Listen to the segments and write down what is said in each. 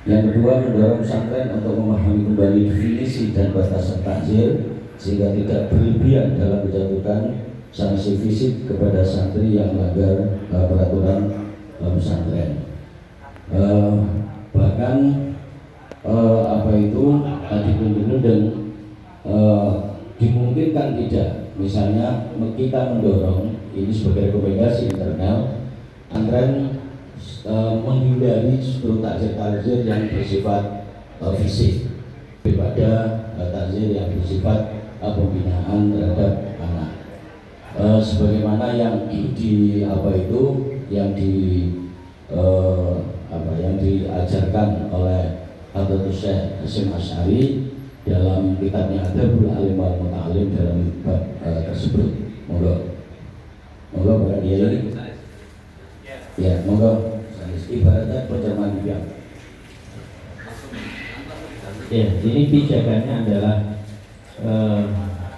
Yang kedua, mendorong pesantren untuk memahami kembali definisi dan batasan takzir sehingga tidak berlebihan dalam menjatuhkan sanksi fisik kepada santri yang melanggar peraturan pesantren. Bahkan apa itu dituntut dan dimungkinkan tidak, misalnya kita mendorong ini sebagai rekomendasi internal pesantren menghindari justru takzir-takzir yang bersifat fisik daripada takzir yang bersifat pembinaan terhadap anak. Sebagaimana yang di yang diajarkan oleh Hadratus Syekh Hasyim Asy'ari dalam kitabnya Adabul Alim wal Muta'allim dalam bab tersebut. Monggo Pak Kiai. Ya, monggo. Ibaratnya pencerman juga. Ya, ini pijakannya adalah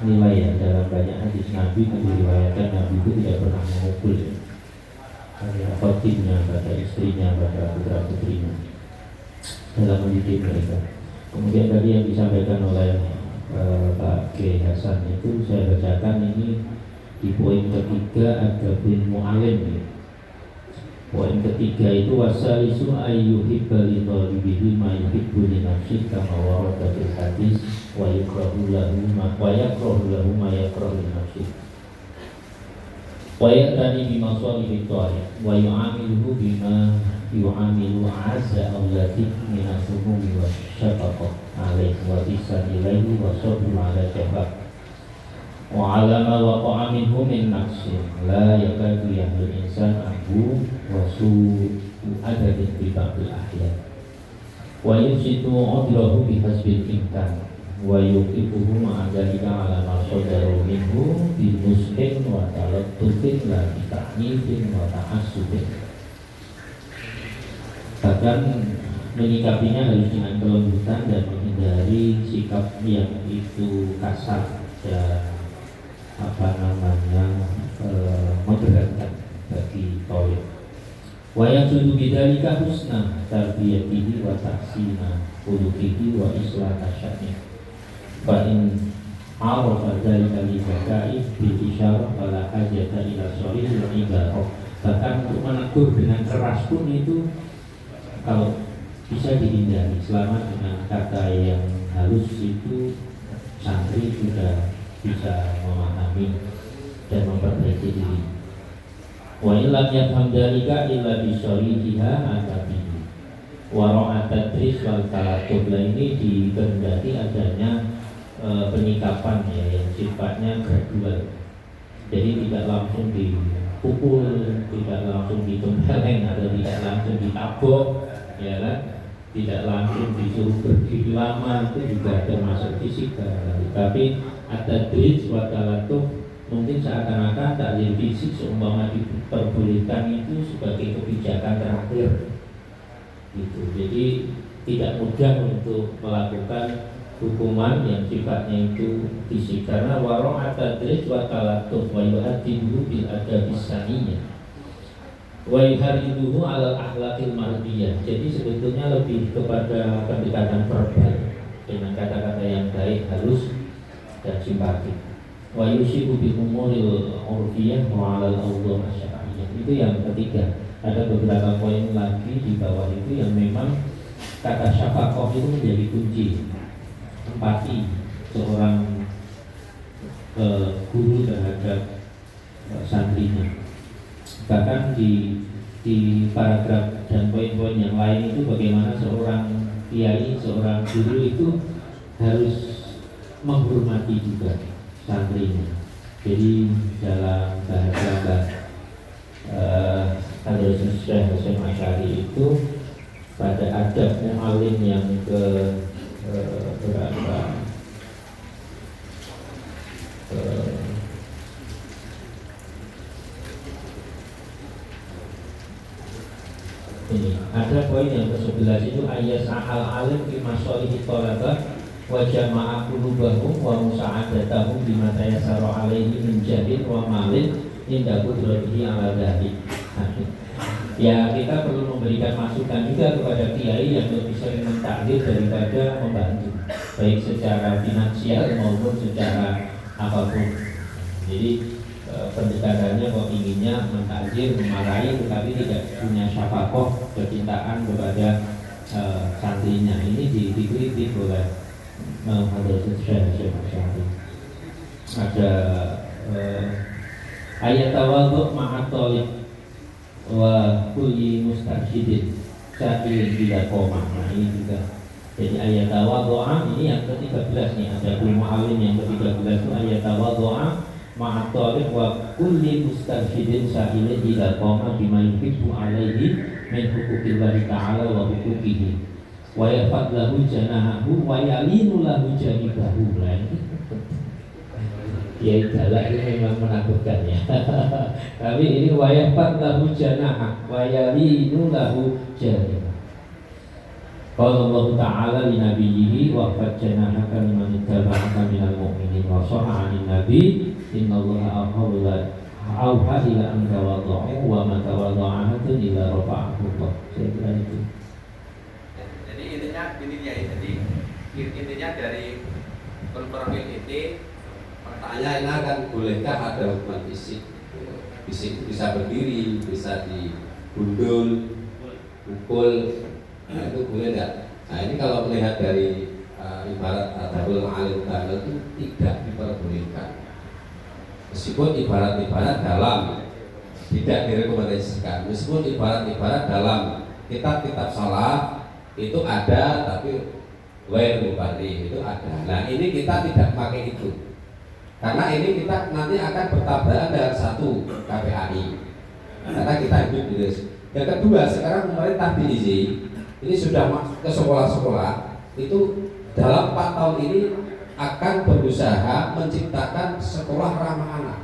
nilai ya. Dalam banyak hadis Nabi itu diriwayatkan Nabi itu tidak pernah memukul ya. Khotimnya, pada istrinya, pada putra putrinya dalam mendidik mereka. Kemudian tadi yang disampaikan oleh Pak Kiai Hasan itu saya bacakan ini di poin ketiga Adabul Mu'alim ya. Poin ketiga itu wasalisu ayyuhibba li thalibihi ma yuhibbu li nafsihi kama warada fil hadis wa yakrahu lahu ma yakrahu li nafsihi wa ya'tani bima salihi thariq wa yu'amiluhu bima yu'amilu azza allati min as-sumumi wa syafaqah alaihi wa ihsan ilaihi wa sabru ala jabak wa alama waqa'a minhu min naqsin la yakadu yahdul insan abu wa su'u adadin bi ba'dil ahyan wa yusitu udrahu bihasbil imkan wa yuqifuhu ma'adalika ala masadaru minhu bi muslim wa talattufin la bita'nifin wa ta'assubin. Bahkan menyikapinya harus dengan kelembutan dan menghindari sikap yang itu kasar dan memberatkan bagi tolib. Wa yasudu bidzalika husna tarbiyatihi wa tahsina khuluqihi wa islah sya'ni. Fa in arafa dzalika li zakai bil isyarah fala hajata ila sharih wa ibarah. Bahkan untuk menegur dengan keras pun itu kalau bisa dihindari selama dengan kata yang halus itu santri sudah bisa memahami dan memperbaiki diri. Wa illam yafham dzalika illa bi syarihiha atabihi. Wa ra'at tadris wal talatub ini dikehendaki adanya penyikapan ya yang sifatnya gradual. Jadi tidak langsung dipukul, tidak langsung ditempeleng atau tidak langsung ditabok, ya kan? Tidak langsung disuruh berdiri lama, itu juga termasuk fisik. Tapi ada dris watalatuf mungkin seakan-akan takzir fisik seumpama diperbolehkan itu sebagai kebijakan terakhir gitu. Jadi tidak mudah untuk melakukan hukuman yang sifatnya itu fisik karena warong atadris watalatuf wa yu'addibuhu bil adabis saniyah wa yuhariduhu ala akhlaqil mardiyah. Jadi sebetulnya lebih kepada pendekatan verbal dengan kata-kata yang baik, halus dan simpatik. Wa yusibu bi umuril urfiyah wa 'alal awdhah syar'iyyah. Itu yang ketiga. Ada beberapa poin lagi di bawah itu yang memang kata syafaqah itu menjadi kunci. Empati seorang guru terhadap santrinya. Bahkan di paragraf dan poin-poin yang lain itu bagaimana seorang kiai, seorang guru itu harus menghormati juga santrinya. Jadi dalam bahasa Hadratus Syekh Hasyim Asy'ari itu pada adab mu'alim yang berapa ini ada poin yang ke-11 itu ayat sahal alim fi masalihi talabah wa jama'a qulubahum wa musa'adatahum bima tayassara alaihi min jadid wa malin inda qudratihi ala dhalik. Ya kita perlu memberikan masukan juga kepada kiai yang lebih sering mentakdir daripada membantu, baik secara finansial maupun secara apapun. Jadi pendekatannya kok inginnya mentakdir, memarahi, tetapi tidak punya syafakoh, kecintaan kepada santrinya. Ini dikritik oleh Hadratus Syekh Masyari. Ada ayat tawadhu ma'at thalib wa kulli mustarsyidin syakilin bila koma. Nah ini juga. Jadi ayat tawadhu'a ini yang ke-13 nih. Ada ilmu alim yang ke-13 itu ayat tawadhu'a ma'at thalib wa kulli mustarsyidin syakilin bila koma bima yuhibbu alaihi min huquqillahi ta'ala wa huquqihi wa yafad lahu janahahu wa yalinu lahu janibahu. Ya itulah ini memang menakutkan ya. Tapi ini wayafat lahu janah wayalinu lahu janah. Qala Allah Ta'ala li nabiyhi wa qad janahaka liman ittaba'aka minal mu'minin wa sha'a 'anil nabi innallaha auha ila an tawaddu'u wa ma tawaddu'a illa rafa'ahu Allah. Saya kira itu. Jadi intinya dari konfirmasi ini pertanyaannya kan bolehkah ada hukuman fisik? Fisik bisa berdiri, bisa digundul, pukul, nah itu boleh enggak? Nah ini kalau melihat dari ibarat adabul alim kamil itu tidak diperbolehkan. Meskipun ibarat-ibarat dalam tidak direkomendasikan, meskipun ibarat-ibarat dalam kitab-kitab salat itu ada, tapi wair mubari itu ada. Nah ini kita tidak pakai itu. Karena ini kita nanti akan bertabrakan dengan satu KPAI. Karena kita hidup di desa. Yang kedua, sekarang pemerintah diizinkan ini sudah masuk ke sekolah-sekolah itu dalam 4 tahun ini akan berusaha menciptakan sekolah ramah anak.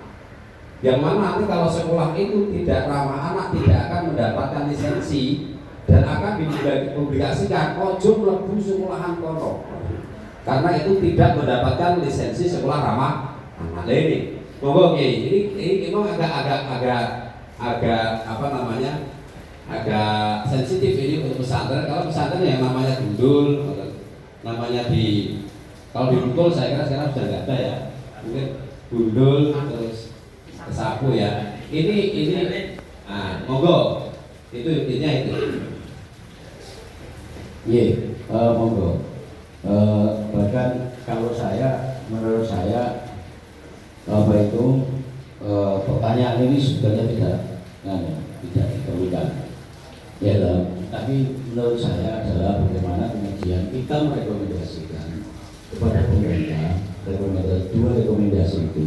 Yang mana nanti kalau sekolah itu tidak ramah anak tidak akan mendapatkan lisensi dan akan dipublikasikan ojo mlebu sekolahan kono. Karena itu tidak mendapatkan lisensi sekolah ramah anak. Ini monggo ini memang agak apa namanya? Agak sensitif ini untuk pesantren. Kalau pesantren yang namanya gundul, namanya kalau dipukul saya kira sekarang sudah nggak ada ya. Mungkin gundul terus kesapu ya. Ini monggo itu intinya itu. Monggo. Bahkan kalau menurut saya pertanyaan ini sebenarnya tidak diperlukan. Ya, tapi menurut saya adalah bagaimana kemudian kita merekomendasikan kepada pemerintah dua rekomendasi itu.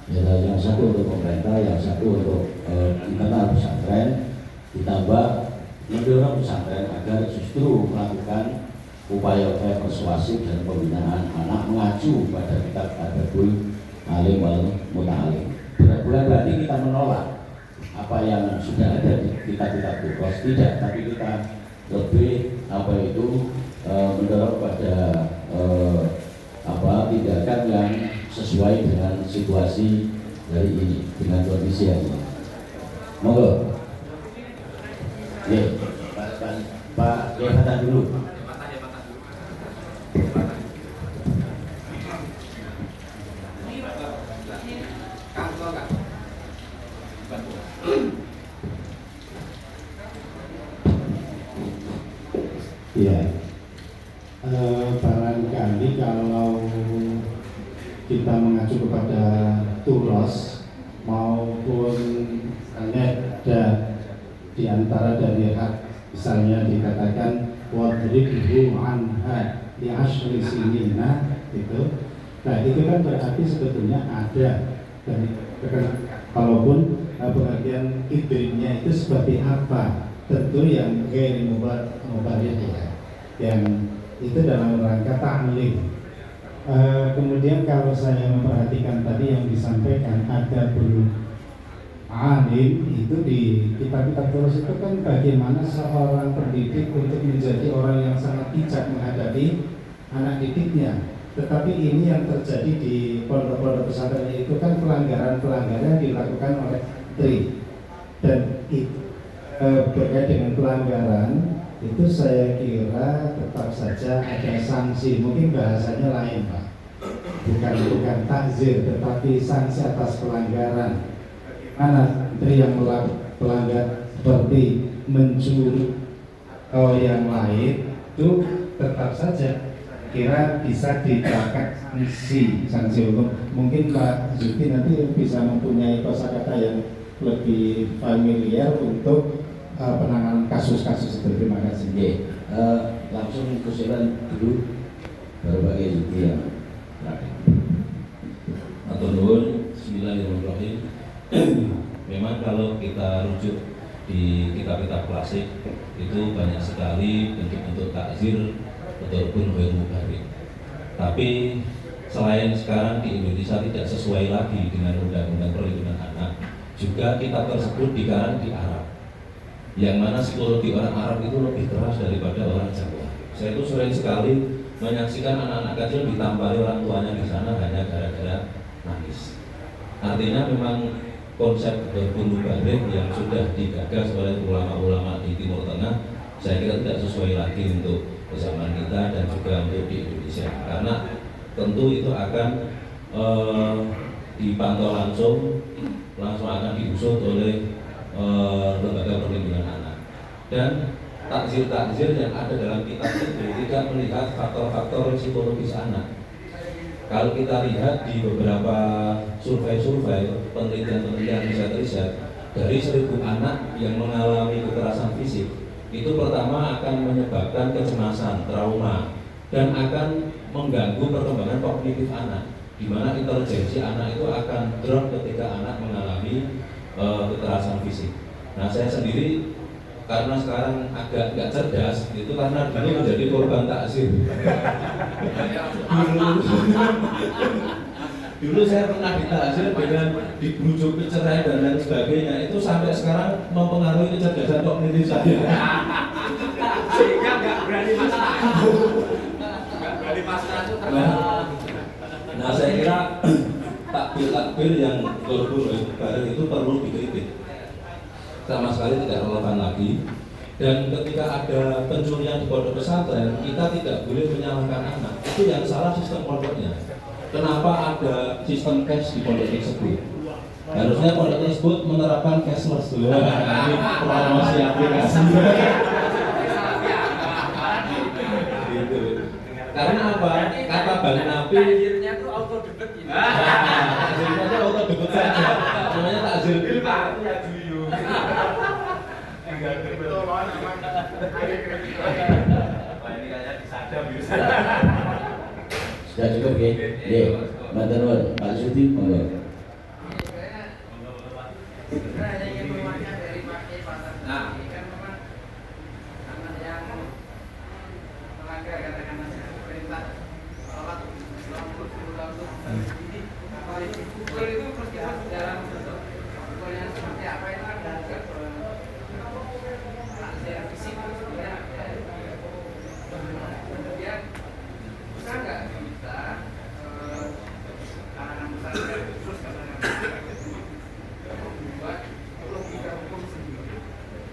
Ya, yang satu untuk pemerintah, yang satu untuk internal pesantren, ditambah mendorong pesantren agar justru melakukan upaya-upaya persuasif dan pembinaan anak mengacu pada kitab Adabul Alim wal Muta'alim. Bukan berarti kita menolak apa yang sudah ada di kitab-kitab Bukhari, tidak, tapi kita lebih mendorong pada tindakan yang sesuai dengan situasi dari ini, dengan kondisi yang ini. Monggo. Pak jabatan dulu. Ya, barangkali kalau kita mengacu kepada turos maupun ada di antara dari hak, misalnya dikatakan wadribuhu anha di asyri sinina itu. Nah itu kan berarti sebetulnya ada dari kalaupun bagian idrinya itu seperti apa, tentu yang ghairi mubarrih ya, yang itu dalam rangka ta'lim. Kemudian kalau saya memperhatikan tadi yang disampaikan ada alim itu di kitab-kitab terus itu kan bagaimana seorang pendidik untuk menjadi orang yang sangat bijak menghadapi anak didiknya. Tetapi ini yang terjadi di pondok-pondok pesantren itu kan pelanggaran-pelanggaran yang dilakukan oleh tri, dan berkait dengan pelanggaran itu saya kira tetap saja ada sanksi, mungkin bahasanya lain Pak, bukan takzir tetapi sanksi atas pelanggaran. Mana menteri yang melanggar seperti mencuri yang lain itu tetap saja kira bisa diterapkan sanksi hukum. Mungkin Pak Zulki nanti bisa mempunyai kosakata yang lebih familiar untuk penanganan kasus-kasus itu. Terima kasih. Oke, langsung kusiran dulu baru pakai Zulki yang terakhir. Atau nuwun, bismillahirrahmanirrahim. Memang kalau kita rujuk di kitab-kitab klasik itu banyak sekali bentuk-bentuk takzir ataupun ghair mubarik. Tapi selain sekarang di Indonesia tidak sesuai lagi dengan undang-undang perlindungan anak, juga kitab tersebut dikarang di Arab, yang mana psikologi orang Arab itu lebih keras daripada orang Jawa. Saya itu sering sekali menyaksikan anak-anak kecil ditampari orang tuanya di sana hanya gara-gara nangis. Artinya memang konsep berburu balik yang sudah digagas oleh ulama-ulama di Timur Tengah, saya kira tidak sesuai lagi untuk zaman kita dan juga untuk di Indonesia, karena tentu itu akan dipantau langsung akan diusut oleh lembaga perlindungan anak. Dan takzir-takzir yang ada dalam kitab itu tidak melihat faktor-faktor psikologis anak. Kalau kita lihat di beberapa survei-survei, penelitian-penelitian riset-riset, dari 1.000 anak yang mengalami kekerasan fisik, itu pertama akan menyebabkan kecemasan, trauma, dan akan mengganggu perkembangan kognitif anak, di mana intelijensi anak itu akan drop ketika anak mengalami kekerasan fisik. Nah, saya sendiri karena sekarang agak nggak cerdas, itu karena dulu menjadi korban takzir. Dulu saya pernah ditakzir dengan dibujuk cerai dan lain sebagainya. Itu sampai sekarang mempengaruhi kecerdasan kognitif saya. Sehingga nggak berani pasrah. Nggak berani pasrah itu Nah, saya kira takbir yang berburu bareng itu perlu dikritik. Sama sekali tidak relevan lagi. Dan ketika ada pencurian di pondok pesantren, kita tidak boleh menyalahkan anak. Itu yang salah sistem pondoknya. Kenapa ada sistem cash di pondok tersebut? Harusnya pondok tersebut menerapkan cashless dulu. Ini promosi aplikasi. Gitu. Karena apa? Kata Bang Napi, takzirnya itu auto debit gitu. takzirnya itu auto debit saja. Namanya takzir Ilmu ya juyu. Ini kayaknya disadap bisa. Sudah cukup ya? Ya, Matur nuwun. Pak Sudi, monggo. Sebenarnya ingin bertanya dari Pak Pasar. Nah, Ini kan memang anak yang melanggar katakanlah perintah sholat Islam ini kalau dipukul itu meskipun dalam bentuk pukul yang seperti apa itu kan juga secara fisik sebenarnya kemudian bisa nggak kita anak-anak pesantren khusus membuat logika hukum sendiri,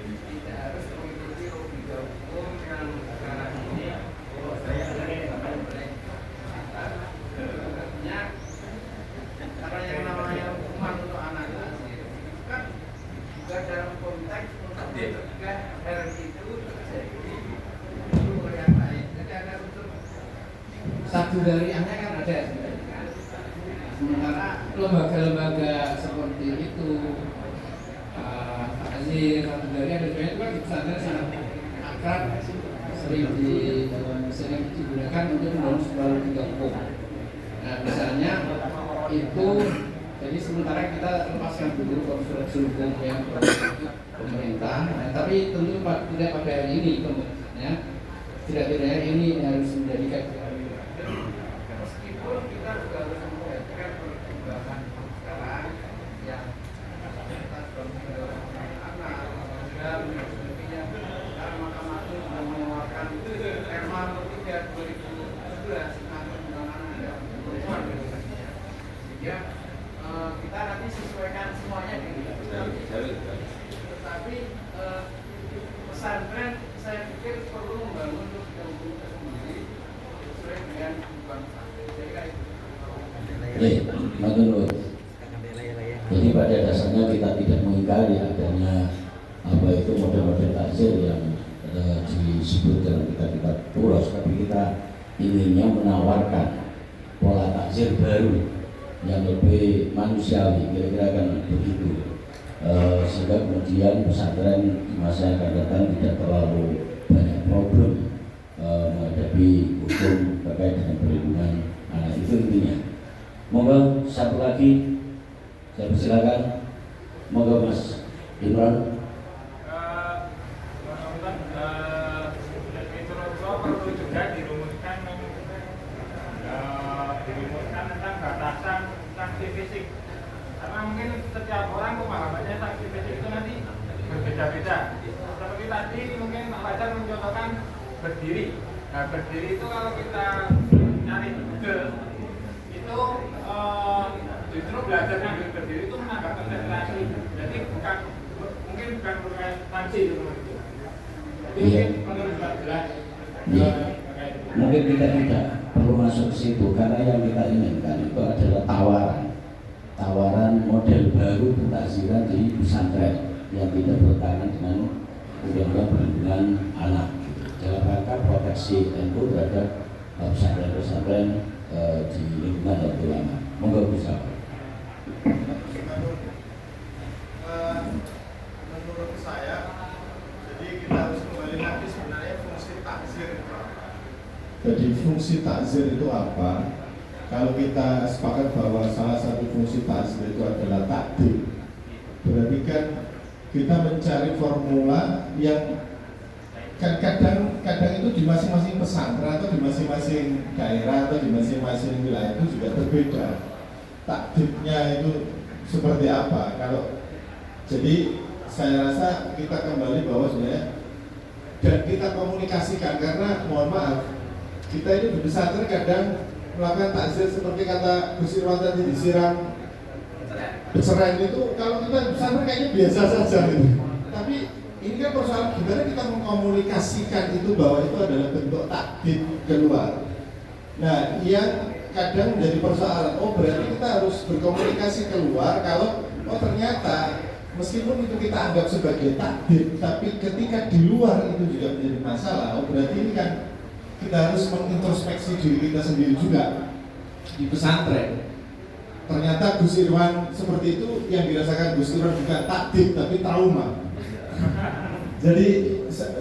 tidak harus mengikuti logika hukum yang sekarang ini artinya karena yang namanya hukuman untuk anak itu kan juga dalam konteks untuk mencegah hal itu terjadi dulu yang lain. Jadi ada unsur satu dari aneh kan ada sebenarnya kan. Sementara lembaga-lembaga seperti itu takzir satu dari ada sebenarnya itu kan di pesantren sangat akrab, sering digunakan untuk membangun sebuah logika hukum. Nah, misalnya itu jadi sementara kita lepaskan dulu konstruksi hukum yang pemerintah, nah, tapi tentu tidak pada hari ini kemudiannya tidak ini harus menjadikan meskipun kita juga harus memperhatikan perkembangan sekarang yang kita sudah anak dan sebagainya. Karena Mahkamah Agung sudah mengeluarkan Perma nomor 3 2011 tentang perlindungan anak dan perempuan sehingga kita nanti sesuaikan semuanya dengan itu. Tetapi menurut. Jadi pada dasarnya kita tidak mengingkari adanya apa itu model-model takzir yang disebut dalam kitab-kitab turos, tapi kita inginnya menawarkan pola takzir baru yang lebih manusiawi, kira-kira kan begitu. Sehingga kemudian pesantren di masa yang akan datang tidak terlalu banyak problem menghadapi hukum terkait dengan perlindungan anak, itu intinya. Monggo satu lagi saya persilakan, monggo Mas Imran. Perlu juga dirumuskan tentang batasan sanksi fisik, karena mungkin setiap orang pemahamannya sanksi fisik itu nanti berbeda-beda. Seperti tadi mungkin Pak Fajar mencontohkan berdiri. Nah, berdiri itu kalau kita nyari Google itu justru belajar ngambil berdiri itu menambah konsentrasi. Jadi mungkin bukan sanksi itu. Jadi mungkin menurut Pak jelas. Mungkin kita tidak perlu masuk ke situ, karena yang kita inginkan itu adalah tawaran model baru pentakziran di pesantren yang tidak bertentangan dengan undang-undang perlindungan anak, dalam rangka proteksi NU terhadap pesantren-pesantren di lingkungan Nahdlatul Ulama. Monggo bisa. Menurut saya, jadi kita harus kembali lagi sebenarnya fungsi takzir itu apa. Jadi fungsi takzir itu apa? Kalau kita sepakat bahwa salah satu fungsi takzir itu adalah takdir, berarti kan kita mencari formula yang kan kadang itu di masing-masing pesantren atau di masing-masing daerah atau di masing-masing wilayah itu juga berbeda. Takdirnya itu seperti apa? Jadi saya rasa kita kembali bahwa sebenarnya dan kita komunikasikan, karena mohon maaf kita ini di pesantren kadang melakukan takzir seperti kata Gus Irwan tadi, disiram seren itu kalau kita di pesantren kayaknya biasa saja gitu. Tapi ini kan persoalan gimana kita mengkomunikasikan itu bahwa itu adalah bentuk takdir keluar. Nah, yang kadang menjadi persoalan, berarti kita harus berkomunikasi keluar kalau ternyata meskipun itu kita anggap sebagai takdir, tapi ketika di luar itu juga menjadi masalah. Berarti ini kan kita harus mengintrospeksi diri kita sendiri juga di pesantren. Ternyata Gus Irwan seperti itu, yang dirasakan Gus Irwan bukan takdir tapi trauma. Jadi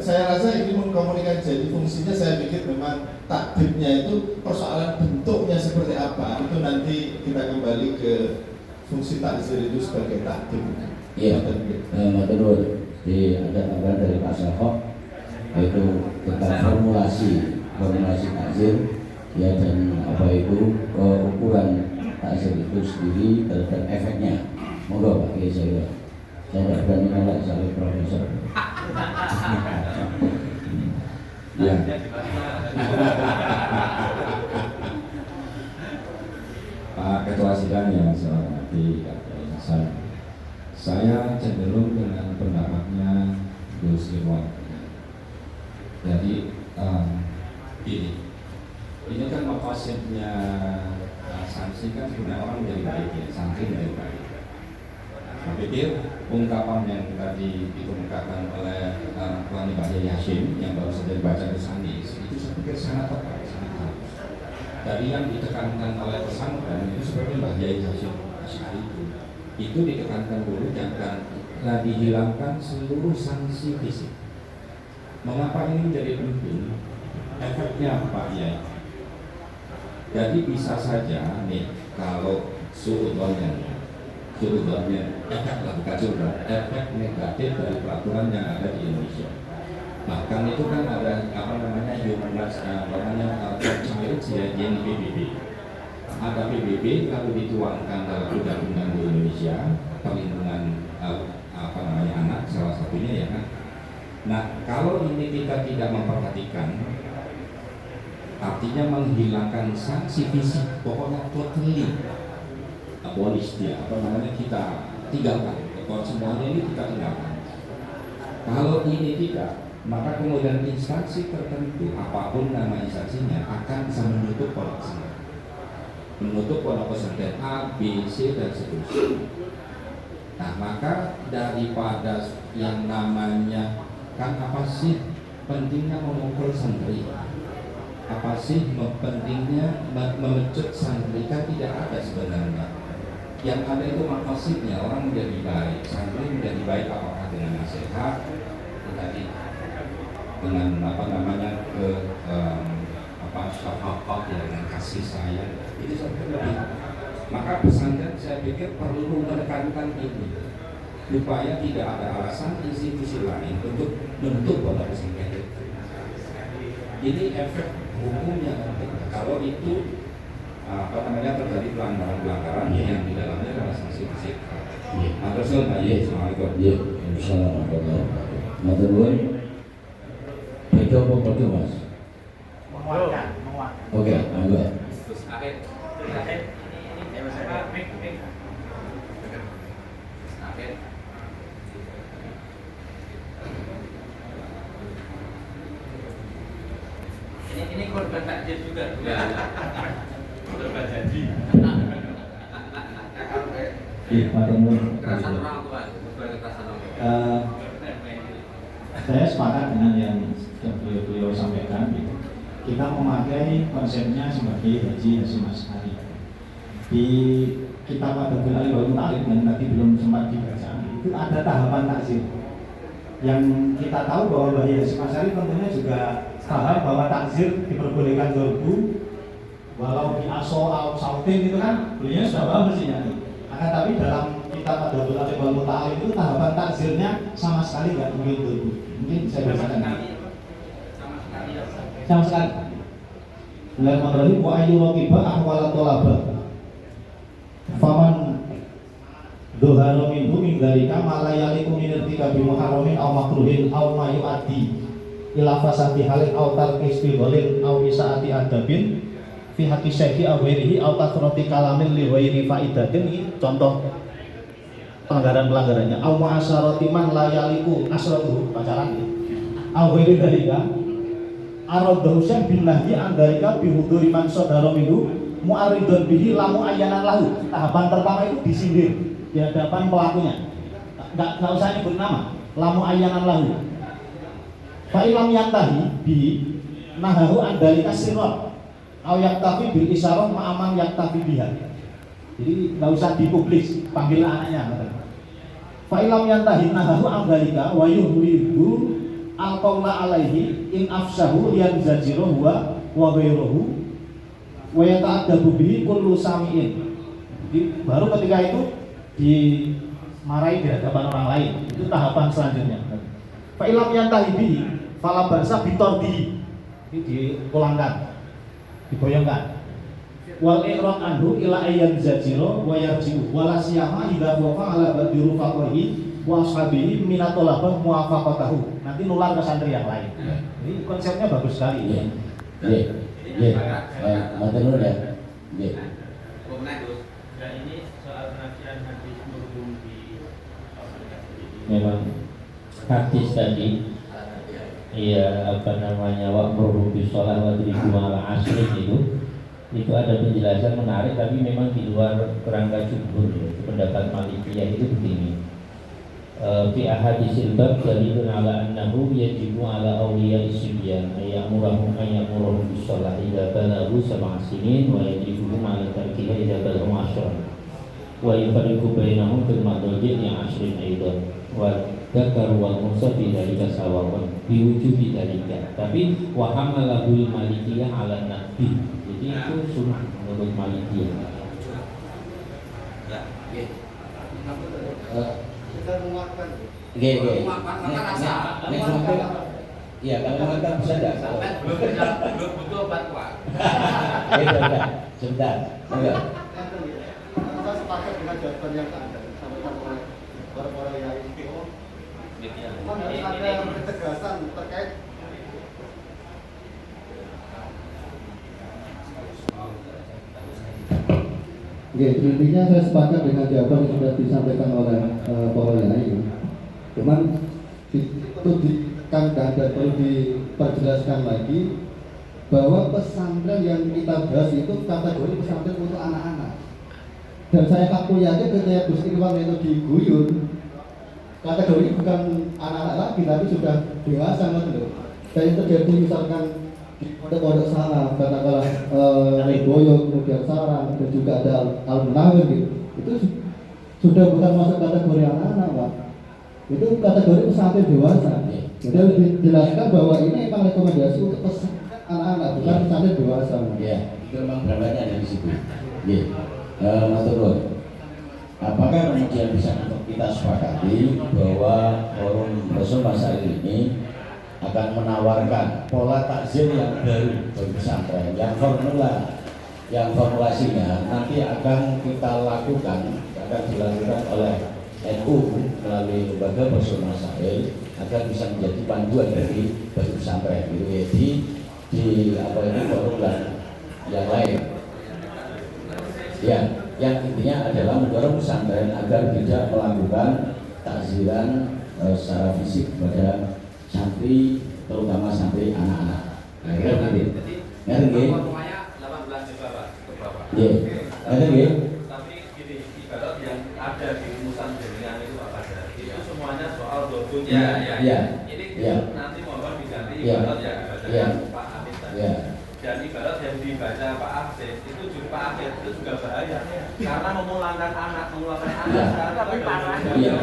saya rasa ini mengkomunikasi, jadi fungsinya saya pikir memang takdirnya itu persoalan bentuknya seperti apa, itu nanti kita kembali ke fungsi takzir itu sebagai takdir. Iya, matur ada tambahan dari Pak Syafaq, yaitu tentang formulasi takzir, ya, dan apa itu ukuran takzir itu sendiri terhadap efeknya. Monggo Pak Kiai, saya tidak berani nolak sampai profesor. Ya. Pak Ketua Sidang yang saya hormati, saya cenderung dengan pendapatnya Gus Irwan. Jadi ini kan konsepnya sanksi kan sebenarnya orang menjadi baik, ya, santri menjadi baik. Saya pikir ungkapan yang tadi dikemukakan oleh Tuan Pak Yai Hashim yang baru saja dibaca di Sanis itu saya pikir sangat tepat, sangat halus. Dari yang ditekankan oleh pesantren itu seperti Mbak Yai Hashim itu ditekankan dulu jangan dihilangkan seluruh sanksi fisik. Mengapa ini menjadi penting? Efeknya Pak Yai. Jadi bisa saja nih kalau suudonnya efek negatif dari peraturan yang ada di Indonesia. Bahkan itu kan ada human rights di PBB. Ada PBB lalu dituangkan dalam undang-undang di Indonesia perlindungan anak salah satunya, ya kan. Nah, kalau ini kita tidak memperhatikan, artinya menghilangkan sanksi fisik, pokoknya totally abolish dia, kita tinggalkan, kalau semuanya ini kita tinggalkan. Kalau ini tidak, maka kemudian instansi tertentu, apapun nama instansinya, akan bisa menutup koleksi. menutup pondok pesantren A, B, C dan seterusnya. Nah, maka daripada yang namanya kan apa sih pentingnya memukul santri? Apa sih pentingnya memecut santri? Kan tidak ada sebenarnya. Yang ada itu maksudnya orang menjadi baik, santri menjadi baik apakah dengan nasihat, tadi dengan apa namanya syafaat ya, dengan kasih sayang itu seperti. Maka pesantren saya pikir perlu menekankan ini supaya tidak ada alasan institusi lain untuk menutup pondok pesantren. Ini efek hukumnya kalau itu terjadi pelanggaran yang di dalamnya adalah sanksi fisik. Assalamualaikum. Beda apa beda Mas? Menguatkan. Oke, monggo. Terus akhir. Ini korban takjil juga. Korban janji. Iya, matur nuwun. Kekerasan orang tua, bukan kekerasan orang tua. Saya sepakat dengan yang beliau sampaikan. Kita memakai konsepnya sebagai Haji Hasyim Asy'ari. Di kitab Adabul Alwi Ta'lim yang tadi belum sempat dibaca, itu ada tahapan takzir. Yang kita tahu bahwa Haji Hasyim Asy'ari tentunya juga paham bahwa takzir diperbolehkan dorbu, walau di aso atau sautin itu kan beliau sudah paham mestinya. Akan tapi dalam kitab Adabul Alwi Ta'lim itu tahapan takzirnya sama sekali nggak mungkin dorbu. Mungkin saya bacakan. Sama sekali. Bismillahirrahmanirrahim. Wa ayyu raqiba ahwala talaba. Faman dhuhara minhu min dzalika ma la yaliqu min irtikabi muharramin aw makruhin aw ma yu'addi ila fasadi halin aw tarki istighalin aw isaati adabin fi haqqi syekhi aw ghairihi aw kathrati kalamin li ghairi faidatin. Ini contoh pelanggaran-pelanggarannya. Aw ma'asyarati man la yaliqu asratuhu, pacaran ya. Aw ghairi dzalika aradhu syekh bin nahyi andalika bihuduri man sadara minhu mu'aridun bihi lamu ayanan lahu. Tahapan pertama itu disindir di hadapan pelakunya, nggak usah nyebut nama, lamu ayanan lahu. Fa ilam yantahi bihi nahahu andalika sirran aw yaktafi bil isyarah ma'aman yaktafi biha. Jadi nggak usah dipublis, panggil anaknya. Fa ilam yantahi nahahu andalika wa yuhlihu al-qawla alaihi in afsahu lian zajiruhu wa ghairuhu wa yata'addabu bihi kullu sami'in. Jadi baru ketika itu dimarahi di hadapan orang lain. Itu tahapan selanjutnya. Fa ilam yantahi bihi fala ba'sa bitardi. Ini dipulangkan, diboyongkan. Wal i'rad anhu ila ayyan zajiro wa yarji'u wala siyama idza wafa ala badiru faqahi wa ashabihi minatolabah muafaqatahu. Nanti nular ke santri yang lain. Jadi konsepnya bagus sekali. Matur nuwun ya. Nggih. Dan ini soal penafsiran hadis berhubung di memang hadis tadi apa namanya wa'muru bis shalah wa dribu ala asrin itu ada penjelasan menarik, tapi memang di luar kerangka jumhur ya. Pendapat Malikiyah itu begini. Fi ahadisil bab dalilun ala annahu yajibu ala awliya isibyan ayamurahum bis shalah idza balaghu sab'a sinin wa yajibuhum ala tarkiha idza balaghu 'ashran wa yufarriqu bainahum fil madaji' yang 'ashrin aidan wa dzakar wal unsa fi dzalika sawaun bi wujubi dzalika. Tapi wa hamalahul Malikiyah ala nabi. Jadi itu sunnah menurut Malikiyah. Kita menguatkan. Nggih. Maka rasa. Iya, kalau makan bisa enggak? Belum butuh obat kuat. Sebentar. Enggak. Saya sepakat dengan jawaban yang Anda sampaikan oleh para yang itu. Memang harus ada ketegasan terkait Oke, intinya saya sepakat dengan jawaban yang sudah disampaikan oleh para yai. Cuman itu ditekankan dan perlu diperjelaskan lagi bahwa pesantren yang kita bahas itu kategori pesantren untuk anak-anak. Dan saya aku yakin ketika Gus Irwan itu diguyur, kategori bukan anak-anak lagi, tapi sudah dewasa gitu. Dan itu terjadi misalkan di pondok sarang, katakanlah Boyo, kemudian sarang, dan juga ada Al-Munawir gitu. Itu sudah bukan masuk kategori anak-anak, Pak. Itu kategori pesantren dewasa. Jadi dijelaskan bahwa ini memang rekomendasi untuk pesantren anak-anak, bukan pesantren dewasa. Ya, itu memang berangkatnya dari situ. Mas Turun, apakah kemudian bisa kita sepakati bahwa forum Rasul Masail ini akan menawarkan pola takzir yang baru bagi pesantren, yang formulasinya nanti akan kita lakukan, akan dilakukan oleh NU melalui lembaga Rasul Masail agar bisa menjadi panduan bagi pesantren gitu ya, di apa ini forum yang lain. Ya, yang intinya adalah mendorong pesantren agar tidak melakukan takziran secara fisik kepada santri, terutama santri anak-anak. Ngerti gitu. Ngerti gitu. Formulanya 18 juga Pak, ke bawah. Iya. Ngerti gitu. Tapi gini, ibarat yang ada di rumusan jaringan itu apa saja? Itu semuanya soal dobun. Iya. Ini Iya. nanti mohon diganti Iya. ibarat yang dibaca Iya. Pak Hamid tadi. Iya. Dan ibarat yang dibaca Pak Akses itu juga Pak Akses itu juga bahaya karena memulangkan anak Iya. sekarang Tapi parah. Iya.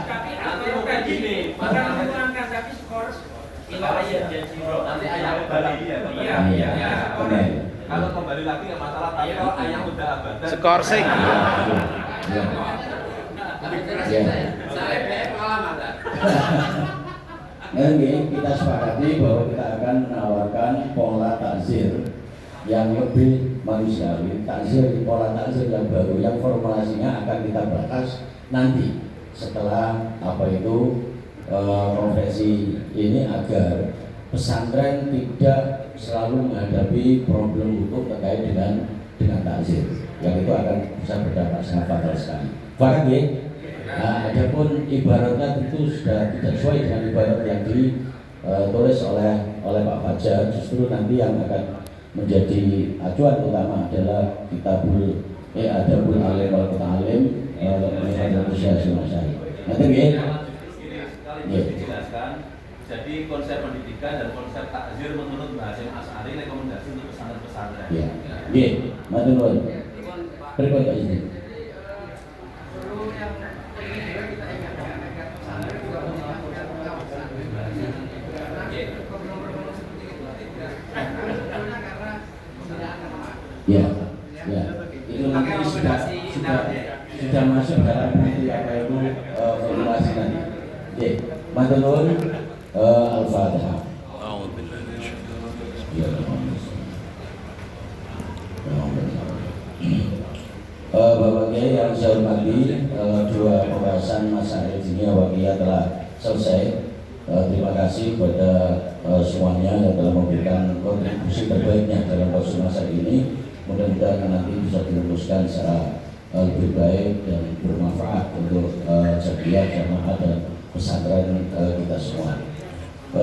Tapi nanti bukan gini, maka memulangkan tapi skor nanti ayah kembali ya. Iya. Benar. Kalau kembali lagi nggak masalah, tapi kalau ayah udah abadan. Skorsing. Iya. Saya kayak pengalaman kan. Oke, kita sepakati bahwa kita akan menawarkan pola takzir yang lebih manusiawi, pola takzir yang baru, yang formulasinya akan kita bahas nanti setelah apa itu konferensi ini, agar pesantren tidak selalu menghadapi problem hukum terkait dengan takzir, yang itu akan bisa berdampak sangat fatal sekali. Faham ya? Nah, adapun ibaratnya tentu sudah tidak sesuai dengan ibarat yang ditulis oleh Pak Fajar. Justru nanti yang akan menjadi acuan utama adalah Kitabul Adabul Alim wal Muta'alim Indonesia Masail. Nanti ya? Dijelaskan. Jadi konsep pendidikan dan konsep takzir menurut Mbah Hasyim Asy'ari rekomendasi untuk pesantren-pesantren. Iya. Iya. Matur nuwun. Pripun Pak Izin? Ya, ya. Itu nanti sudah masuk dalam nanti apa itu formulasi nanti. Oke, matur nuwun. Al-Fatihah. Bapak Kiai yang saya hormati, dua pembahasan masalah dunia wakiyah telah selesai. Terima kasih kepada semuanya yang telah memberikan kontribusi terbaiknya dalam proses masa ini. Mudah-mudahan nanti bisa dirumuskan secara lebih baik dan bermanfaat untuk jamiah, jamaah dan pesantren kita semua.